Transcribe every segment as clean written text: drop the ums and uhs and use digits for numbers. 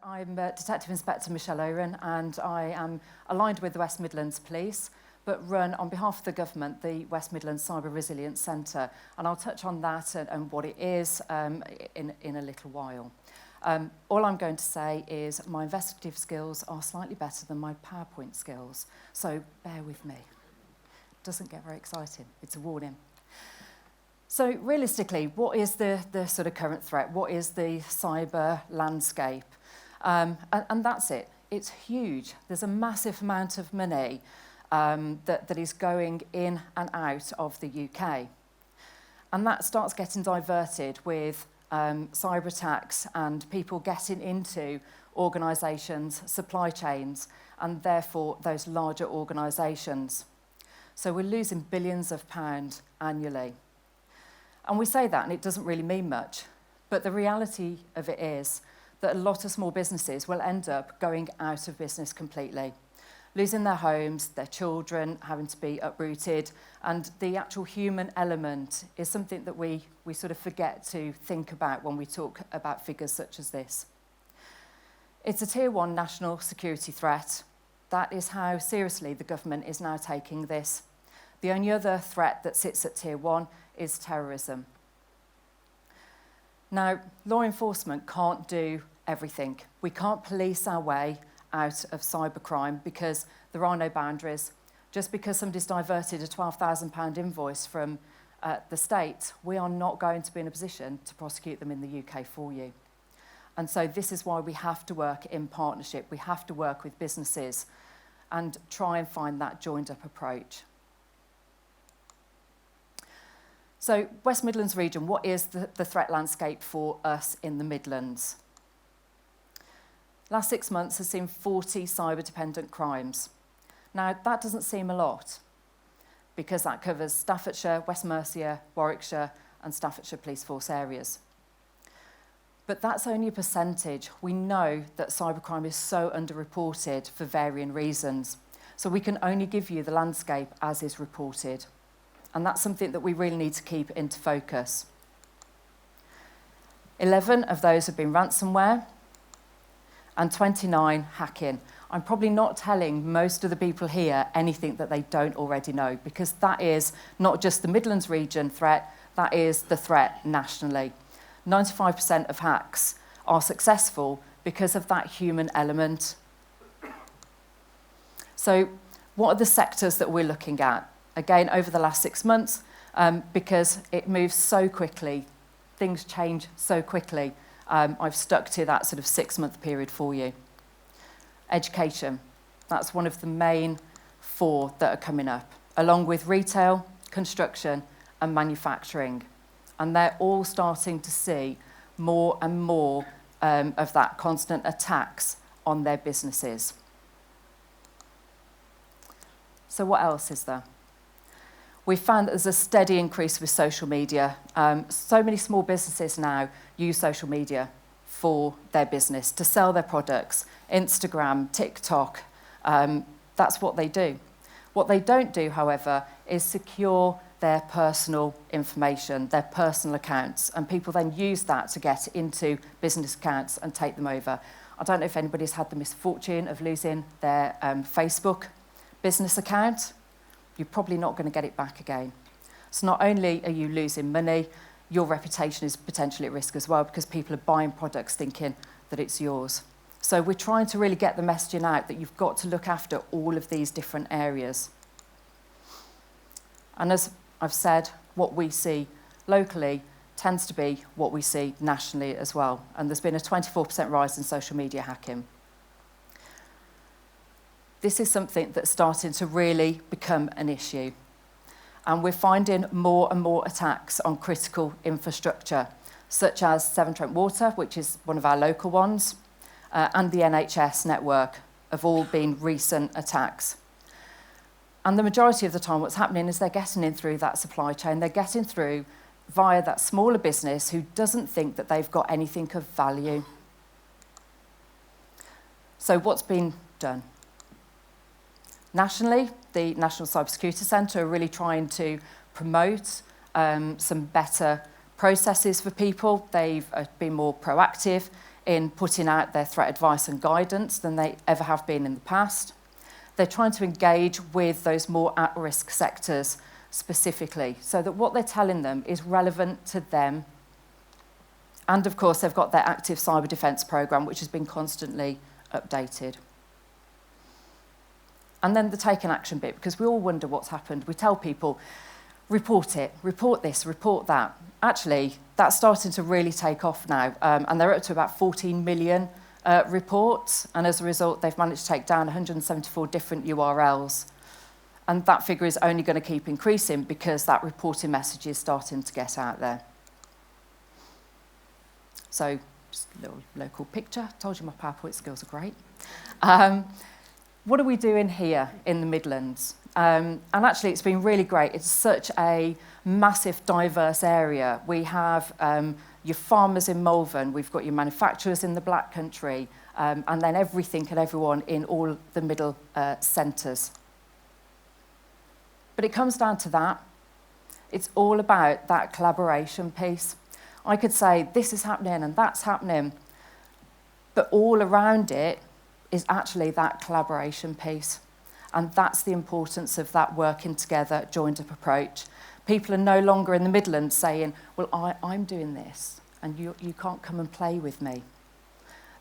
I'm Detective Inspector Michelle Ohren, and I am aligned with the West Midlands Police, but run on behalf of the government the West Midlands Cyber Resilience Centre, and I'll touch on that and what it is in a little while. All I'm going to say is my investigative skills are slightly better than my PowerPoint skills, so bear with me. It doesn't get very exciting, it's a warning. So realistically, what is the sort of current threat? What is the cyber landscape? And that's it. It's huge. There's a massive amount of money that is going in and out of the UK. And that starts getting diverted with cyber attacks and people getting into organisations, supply chains, and therefore those larger organisations. So we're losing billions of pounds annually. And we say that and it doesn't really mean much, but the reality of it is that a lot of small businesses will end up going out of business completely, losing their homes, their children having to be uprooted, and the actual human element is something that we sort of forget to think about when we talk about figures such as this. It's a Tier 1 national security threat. That is how seriously the government is now taking this. The only other threat that sits at Tier 1 is terrorism. Now, law enforcement can't do everything. We can't police our way out of cybercrime because there are no boundaries. Just because somebody's diverted a £12,000 invoice from the state, we are not going to be in a position to prosecute them in the UK for you. And so this is why we have to work in partnership. We have to work with businesses and try and find that joined-up approach. So, West Midlands region, what is the threat landscape for us in the Midlands? Last 6 months has seen 40 cyber-dependent crimes. Now, that doesn't seem a lot, because that covers Staffordshire, West Mercia, Warwickshire, and Staffordshire Police Force areas. But that's only a percentage. We know that cybercrime is so underreported for varying reasons. So we can only give you the landscape as is reported. And that's something that we really need to keep into focus. 11 of those have been ransomware and 29 hacking. I'm probably not telling most of the people here anything that they don't already know, because that is not just the Midlands region threat, that is the threat nationally. 95% of hacks are successful because of that human element. So what are the sectors that we're looking at? Again, over the last 6 months, because it moves so quickly, things change so quickly, I've stuck to that sort of 6-month period for you. Education, that's one of the main 4 that are coming up, along with retail, construction, and manufacturing. And they're all starting to see more and more of that constant attacks on their businesses. So what else is there? We found that there's a steady increase with social media. So many small businesses now use social media for their business, to sell their products. Instagram, TikTok, that's what they do. What they don't do, however, is secure their personal information, their personal accounts, and people then use that to get into business accounts and take them over. I don't know if anybody's had the misfortune of losing their Facebook business account. You're probably not going to get it back again. So not only are you losing money, your reputation is potentially at risk as well, because people are buying products thinking that it's yours. So we're trying to really get the messaging out that you've got to look after all of these different areas. And as I've said, what we see locally tends to be what we see nationally as well. And there's been a 24% rise in social media hacking. This is something that's starting to really become an issue. And we're finding more and more attacks on critical infrastructure, such as Severn Trent Water, which is one of our local ones, and the NHS network have all been recent attacks. And the majority of the time what's happening is they're getting in through that supply chain. They're getting through via that smaller business who doesn't think that they've got anything of value. So what's been done? Nationally, the National Cybersecurity Centre are really trying to promote some better processes for people. They've been more proactive in putting out their threat advice and guidance than they ever have been in the past. They're trying to engage with those more at-risk sectors specifically, so that what they're telling them is relevant to them. And of course, they've got their active cyber defence programme, which has been constantly updated. And then the taking action bit, because we all wonder what's happened. We tell people, report it, report this, report that. Actually, that's starting to really take off now, and they're up to about 14 million reports, and as a result, they've managed to take down 174 different URLs. And that figure is only going to keep increasing because that reporting message is starting to get out there. So, just a little local picture. Told you my PowerPoint skills are great. What are we doing here in the Midlands? And actually, it's been really great. It's such a massive, diverse area. We have your farmers in Malvern, we've got your manufacturers in the Black Country, and then everything and everyone in all the middle centres. But it comes down to that. It's all about that collaboration piece. I could say, this is happening and that's happening, but all around it is actually that collaboration piece. And that's the importance of that working together, joined-up approach. People are no longer in the Midlands saying, well, I'm doing this, and you can't come and play with me.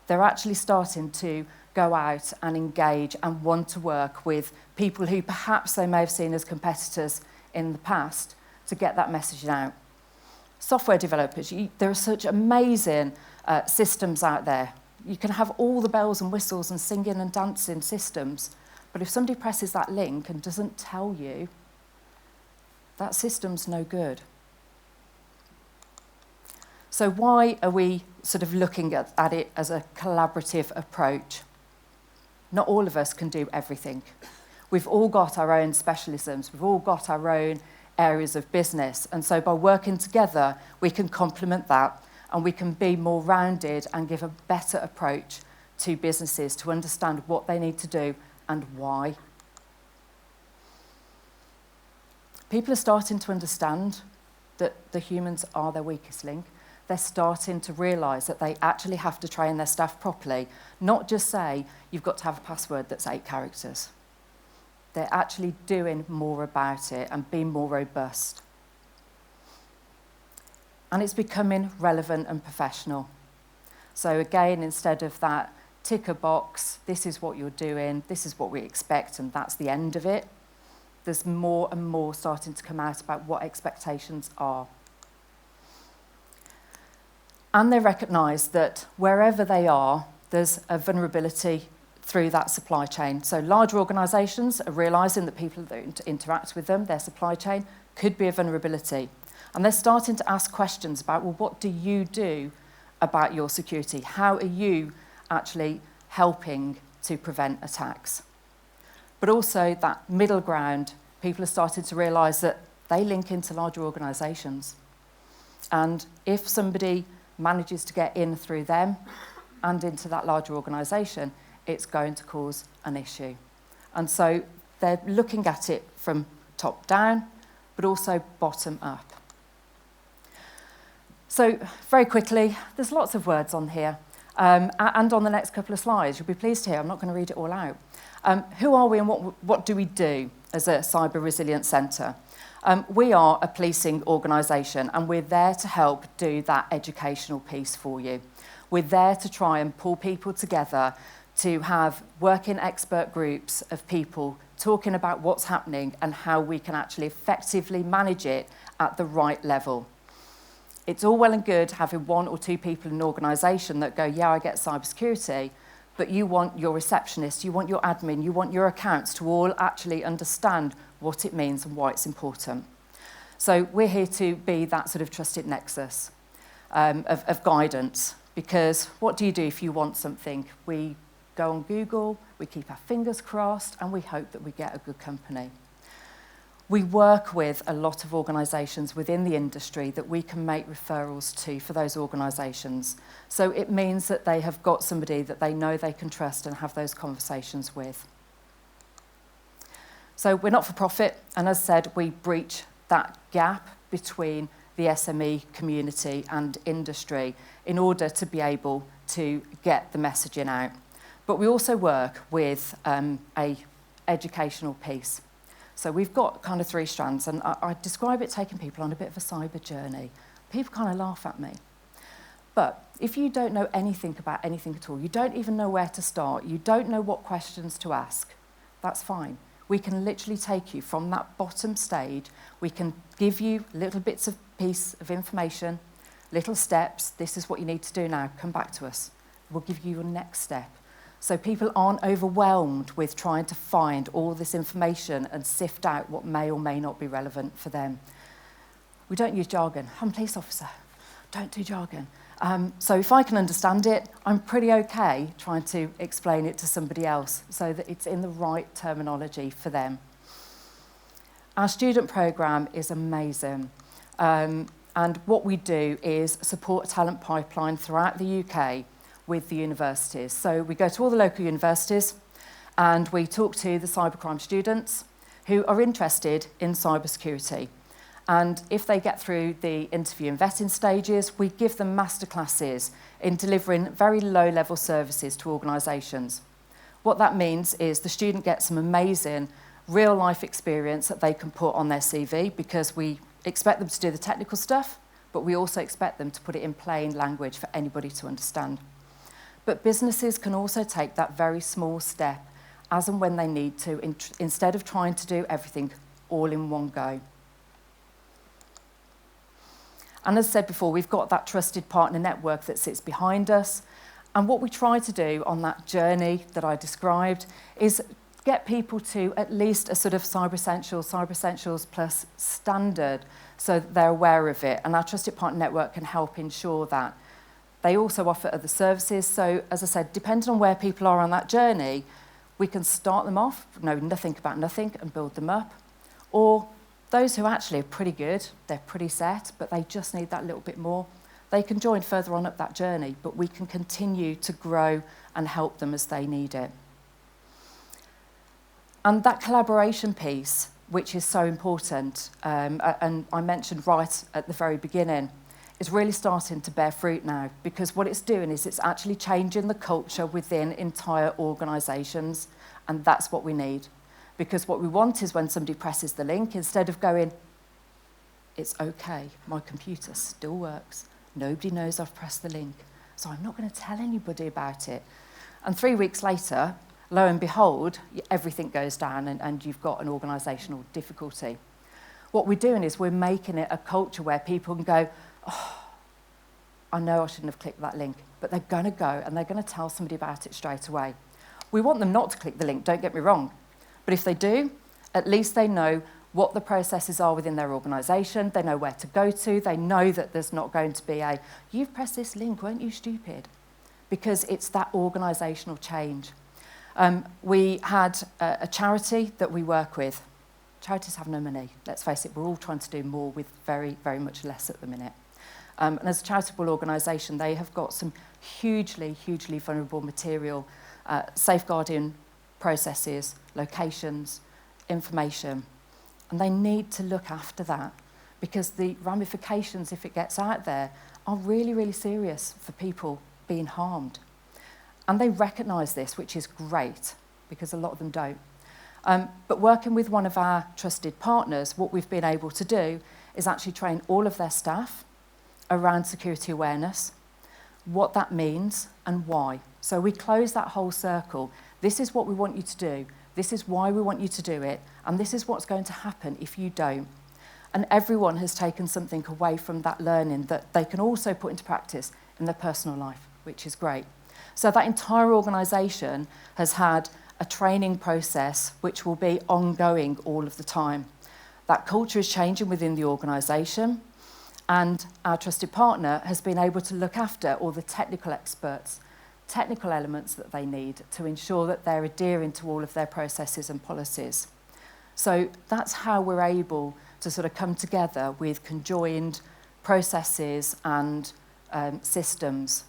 They're actually starting to go out and engage and want to work with people who perhaps they may have seen as competitors in the past to get that message out. Software developers, there are such amazing systems out there. You can have all the bells and whistles and singing and dancing systems, but if somebody presses that link and doesn't tell you, that system's no good. So why are we sort of looking at it as a collaborative approach? Not all of us can do everything. We've all got our own specialisms. We've all got our own areas of business. And so by working together, we can complement that and we can be more rounded and give a better approach to businesses to understand what they need to do and why. People are starting to understand that the humans are their weakest link. They're starting to realise that they actually have to train their staff properly, not just say, you've got to have a password that's 8 characters. They're actually doing more about it and being more robust. And it's becoming relevant and professional. So again, instead of that tick a box, this is what you're doing, this is what we expect, and that's the end of it, there's more and more starting to come out about what expectations are. And they recognise that wherever they are, there's a vulnerability through that supply chain. So larger organisations are realising that people that interact with them, their supply chain, could be a vulnerability. And they're starting to ask questions about, well, what do you do about your security? How are you actually helping to prevent attacks? But also that middle ground, people are starting to realise that they link into larger organisations. And if somebody manages to get in through them and into that larger organisation, it's going to cause an issue. And so they're looking at it from top down, but also bottom up. So very quickly, there's lots of words on here. And on the next couple of slides, you'll be pleased to hear, I'm not going to read it all out. Who are we and what do we do as a cyber resilience centre? We are a policing organisation and we're there to help do that educational piece for you. We're there to try and pull people together to have working expert groups of people talking about what's happening and how we can actually effectively manage it at the right level. It's all well and good having 1 or 2 people in an organisation that go, yeah, I get cybersecurity, but you want your receptionist, you want your admin, you want your accounts to all actually understand what it means and why it's important. So we're here to be that sort of trusted nexus of guidance, because what do you do if you want something? We go on Google, we keep our fingers crossed, and we hope that we get a good company. We work with a lot of organisations within the industry that we can make referrals to for those organisations. So it means that they have got somebody that they know they can trust and have those conversations with. So we're not for profit, and as said, we breach that gap between the SME community and industry in order to be able to get the messaging out. But we also work with a educational piece. So we've got kind of 3 strands, and I describe it taking people on a bit of a cyber journey. People kind of laugh at me. But if you don't know anything about anything at all, you don't even know where to start, you don't know what questions to ask, that's fine. We can literally take you from that bottom stage. We can give you little bits of piece of information, little steps. This is what you need to do now. Come back to us. We'll give you your next step. So people aren't overwhelmed with trying to find all this information and sift out what may or may not be relevant for them. We don't use jargon. I'm a police officer. Don't do jargon. So if I can understand it, I'm pretty okay trying to explain it to somebody else so that it's in the right terminology for them. Our student programme is amazing. And what we do is support a talent pipeline throughout the UK with the universities. So we go to all the local universities and we talk to the cybercrime students who are interested in cybersecurity. And if they get through the interview and vetting stages, we give them masterclasses in delivering very low-level services to organisations. What that means is the student gets some amazing real-life experience that they can put on their CV, because we expect them to do the technical stuff, but we also expect them to put it in plain language for anybody to understand. But businesses can also take that very small step as and when they need to, instead of trying to do everything all in one go. And as I said before, we've got that trusted partner network that sits behind us. And what we try to do on that journey that I described is get people to at least a sort of Cyber Essentials plus standard, so that they're aware of it. And our trusted partner network can help ensure that. They also offer other services. So, as I said, depending on where people are on that journey, we can start them off, know nothing about nothing, and build them up. Or those who actually are pretty good, they're pretty set, but they just need that little bit more, they can join further on up that journey, but we can continue to grow and help them as they need it. And that collaboration piece, which is so important, and I mentioned right at the very beginning, is really starting to bear fruit now, because what it's doing is it's actually changing the culture within entire organisations, and that's what we need. Because what we want is when somebody presses the link, instead of going, it's okay, my computer still works, nobody knows I've pressed the link, so I'm not going to tell anybody about it. And 3 weeks later, lo and behold, everything goes down and you've got an organisational difficulty. What we're doing is we're making it a culture where people can go, oh, I know I shouldn't have clicked that link, but they're going to go and they're going to tell somebody about it straight away. We want them not to click the link, don't get me wrong. But if they do, at least they know what the processes are within their organisation, they know where to go to, they know that there's not going to be a, you've pressed this link, weren't you stupid? Because it's that organisational change. We had a charity that we work with. Charities have no money, let's face it, we're all trying to do more with very, very much less at the minute. And as a charitable organisation, they have got some hugely, hugely vulnerable material, safeguarding processes, locations, information. And they need to look after that, because the ramifications, if it gets out there, are really, really serious for people being harmed. And they recognise this, which is great, because a lot of them don't. But working with one of our trusted partners, what we've been able to do is actually train all of their staff around security awareness, what that means and why. So we close that whole circle. This is what we want you to do. This is why we want you to do it. And this is what's going to happen if you don't. And everyone has taken something away from that learning that they can also put into practice in their personal life, which is great. So that entire organisation has had a training process which will be ongoing all of the time. That culture is changing within the organisation, and our trusted partner has been able to look after all the technical experts, technical elements that they need to ensure that they're adhering to all of their processes and policies. So that's how we're able to sort of come together with conjoined processes and systems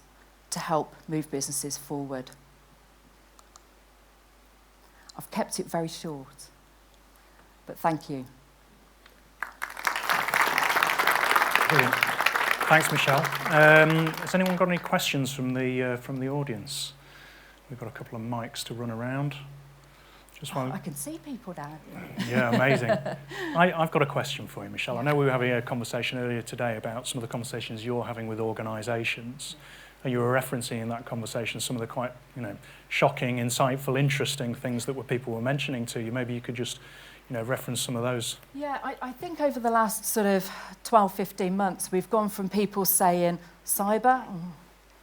to help move businesses forward. I've kept it very short, but thank you. Brilliant. Thanks, Michelle. Has anyone got any questions from the audience? We've got a couple of mics to run around. I can see people now. Yeah, amazing. I've got a question for you, Michelle. I know we were having a conversation earlier today about some of the conversations you're having with organisations. You were referencing in that conversation some of the quite, shocking, insightful, interesting things that people were mentioning to you. Maybe you could just, reference some of those. Yeah, I think over the last sort of 12, 15 months, we've gone from people saying cyber,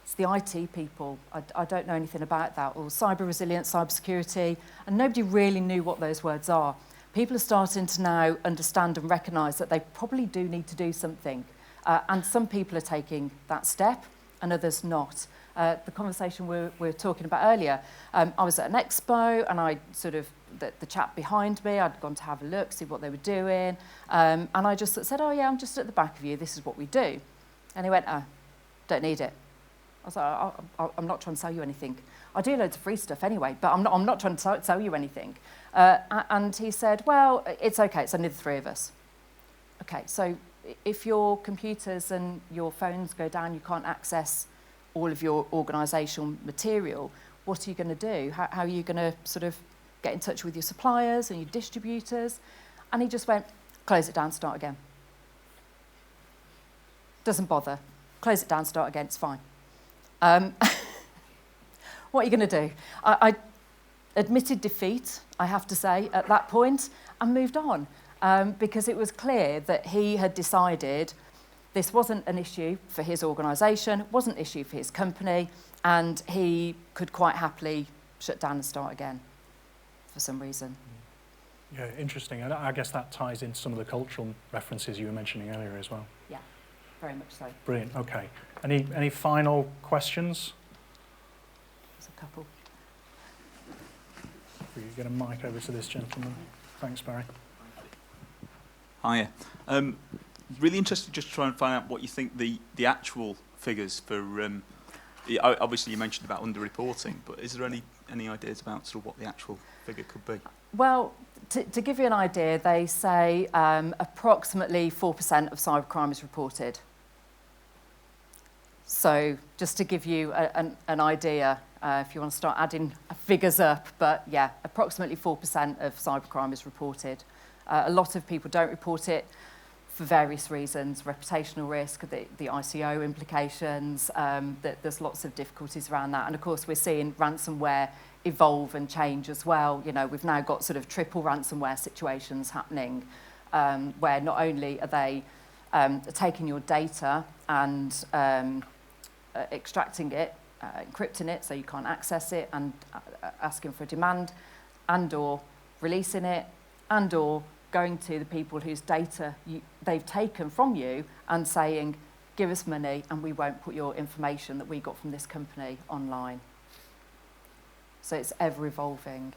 it's the IT people, I don't know anything about that, or cyber resilience, cyber security, and nobody really knew what those words are. People are starting to now understand and recognise that they probably do need to do something, and some people are taking that step and others not. The conversation we were talking about earlier, I was at an expo and I sort of, the chap behind me, I'd gone to have a look, see what they were doing, and I just said, oh yeah, I'm just at the back of you, this is what we do. And he went, don't need it. I was like, I'm not trying to sell you anything. I do loads of free stuff anyway, but I'm not trying to sell you anything. And he said, well, it's okay, it's only the three of us. Okay, so if your computers and your phones go down, you can't access all of your organisational material, what are you going to do? How are you going to sort of get in touch with your suppliers and your distributors? And he just went, close it down, start again. Doesn't bother. Close it down, start again, it's fine. What are you going to do? I admitted defeat, I have to say, at that point, and moved on. Because it was clear that he had decided this wasn't an issue for his organisation, wasn't an issue for his company, and he could quite happily shut down and start again for some reason. Yeah, interesting. And I guess that ties into some of the cultural references you were mentioning earlier as well. Yeah, very much so. Brilliant, okay. Any final questions? There's a couple. Will you get a mic over to this gentleman? Thanks, Barry. Hiya. Really interested just to try and find out what you think the actual figures for, obviously you mentioned about underreporting, but is there any ideas about sort of what the actual figure could be? Well, to give you an idea, they say approximately 4% of cybercrime is reported. So just to give you an idea, if you want to start adding figures up, but yeah, approximately 4% of cybercrime is reported. A lot of people don't report it for various reasons, reputational risk, the ICO implications, there's lots of difficulties around that. And of course, we're seeing ransomware evolve and change as well. We've now got sort of triple ransomware situations happening, where not only are they taking your data and extracting it, encrypting it so you can't access it, and asking for a demand, and or releasing it, and or going to the people whose data they've taken from you and saying, give us money and we won't put your information that we got from this company online. So it's ever evolving.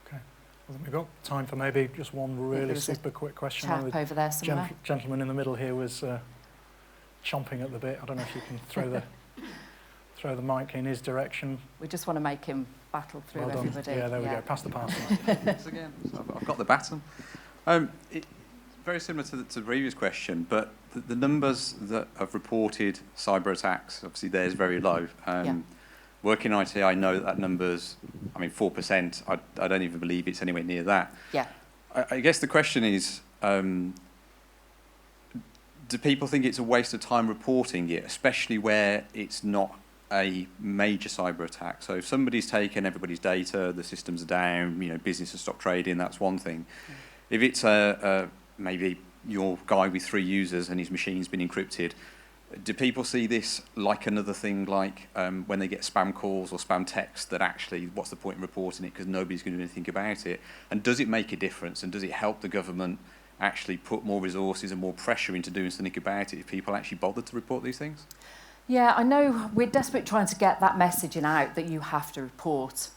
Okay. I think we've got time for maybe just one really super quick question. Chap over there somewhere. Gentleman in the middle here was chomping at the bit. I don't know if you can throw the mic in his direction. We just want to make him battle through everybody. Yeah, there we go. Pass the parcel. Once again, so I've got the baton. Very similar to the previous question, but the numbers that have reported cyber attacks, obviously theirs very low. Working in IT, I know that number's, 4%. I don't even believe it's anywhere near that. Yeah. I guess the question is, do people think it's a waste of time reporting it, especially where it's not a major cyber attack? So if somebody's taken everybody's data, the systems are down, business has stopped trading, that's one thing. If it's maybe your guy with 3 users and his machine's been encrypted, do people see this like another thing, like when they get spam calls or spam texts, that actually what's the point in reporting it because nobody's going to do anything about it? And does it make a difference, and does it help the government actually put more resources and more pressure into doing something about it if people actually bother to report these things? Yeah, I know we're desperate trying to get that messaging out that you have to report.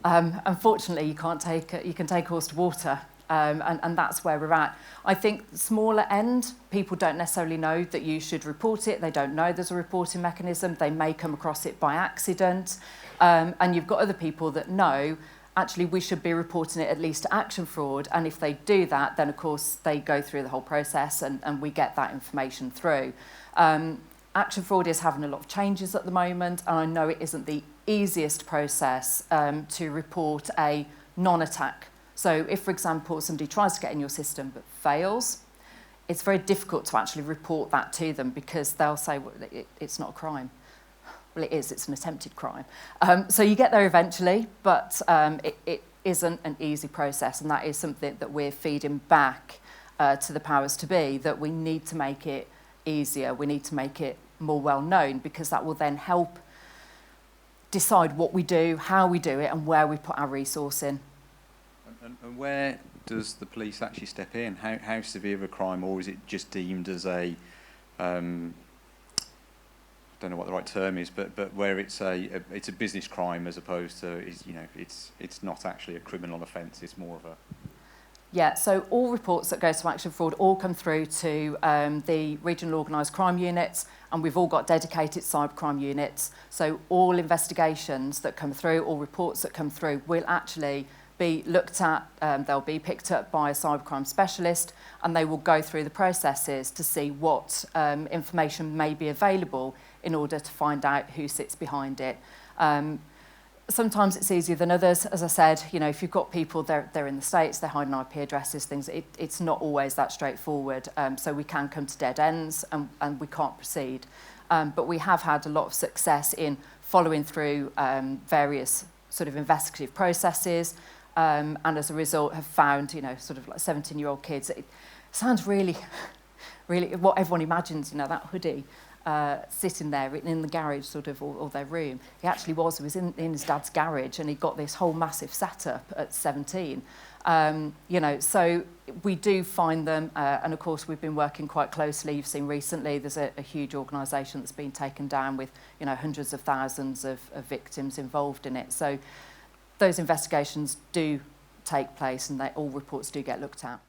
Unfortunately, you can take a horse to water, and that's where we're at. I think smaller end, people don't necessarily know that you should report it. They don't know there's a reporting mechanism. They may come across it by accident. And you've got other people that know actually we should be reporting it at least to Action Fraud, and if they do that, then of course they go through the whole process and we get that information through. Action Fraud is having a lot of changes at the moment, and I know it isn't the easiest process to report a non-attack. So if, for example, somebody tries to get in your system but fails, it's very difficult to actually report that to them because they'll say, well, it's not a crime. Well, it is, it's an attempted crime. So you get there eventually, but it isn't an easy process, and that is something that we're feeding back to the powers to be, that we need to make it easier, we need to make it more well known, because that will then help decide what we do, how we do it, and where we put our resource in. And where does the police actually step in? How severe of a crime, or is it just deemed as a, I don't know what the right term is, but where it's a business crime as opposed to, it's not actually a criminal offence, it's more of a... Yeah, so all reports that go to Action Fraud all come through to the regional organised crime units, and we've all got dedicated cybercrime units. So all investigations that come through, all reports that come through, will actually be looked at, they'll be picked up by a cybercrime specialist, and they will go through the processes to see what information may be available in order to find out who sits behind it. Sometimes it's easier than others. As I said, if you've got people, they're in the States, they're hiding IP addresses, things, it's not always that straightforward. So we can come to dead ends and we can't proceed. But we have had a lot of success in following through various sort of investigative processes, and as a result have found, sort of like 17-year-old kids. It sounds really, really what everyone imagines, that hoodie. Sitting there in the garage sort of, or their room. He was in his dad's garage, and he got this whole massive setup at 17. So we do find them, and of course we've been working quite closely. You've seen recently there's a huge organisation that's been taken down with hundreds of thousands of victims involved in it. So those investigations do take place, and all reports do get looked at.